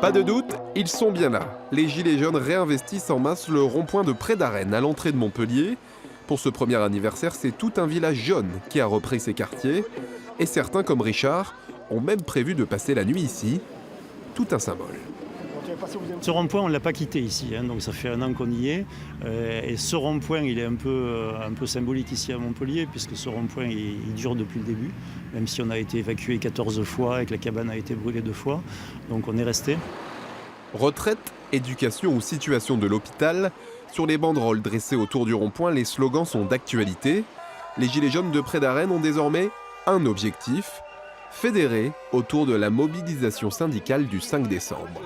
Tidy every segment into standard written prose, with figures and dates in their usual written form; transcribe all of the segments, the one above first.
Pas de doute, ils sont bien là. Les Gilets jaunes réinvestissent en masse le rond-point de Près d'Arène à l'entrée de Montpellier. Pour ce premier anniversaire, c'est tout un village jaune qui a repris ses quartiers. Et certains, comme Richard, ont même prévu de passer la nuit ici. Tout un symbole. Ce rond-point, on ne l'a pas quitté ici, donc ça fait 1 an qu'on y est. Et ce rond-point, il est un peu symbolique ici à Montpellier, puisque ce rond-point, il dure depuis le début, même si on a été évacué 14 fois et que la cabane a été brûlée 2 fois. Donc on est resté. Retraite, éducation ou situation de l'hôpital, sur les banderoles dressées autour du rond-point, les slogans sont d'actualité. Les Gilets jaunes de Près d'Arène ont désormais un objectif, fédérer autour de la mobilisation syndicale du 5 décembre.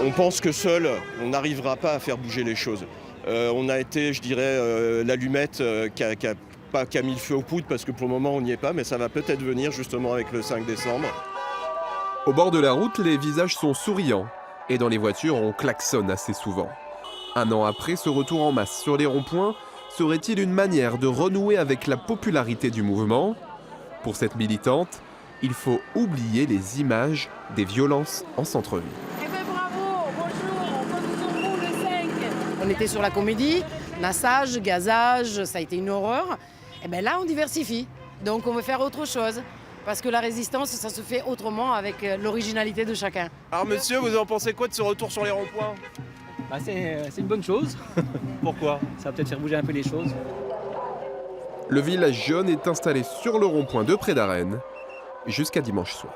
On pense que seul, on n'arrivera pas à faire bouger les choses. On a été, je dirais, l'allumette qui a mis le feu aux poudres, parce que pour le moment on n'y est pas, mais ça va peut-être venir justement avec le 5 décembre. Au bord de la route, les visages sont souriants, et dans les voitures, on klaxonne assez souvent. 1 an après, ce retour en masse sur les ronds-points serait-il une manière de renouer avec la popularité du mouvement ? Pour cette militante, il faut oublier les images des violences en centre-ville. On était sur la comédie, massage, gazage, ça a été une horreur. Et bien là, on diversifie. Donc on veut faire autre chose. Parce que la résistance, ça se fait autrement avec l'originalité de chacun. Alors monsieur, vous en pensez quoi de ce retour sur les ronds-points ? C'est une bonne chose. Pourquoi ? Ça va peut-être faire bouger un peu les choses. Le village jaune est installé sur le rond-point de Près d'Arène jusqu'à dimanche soir.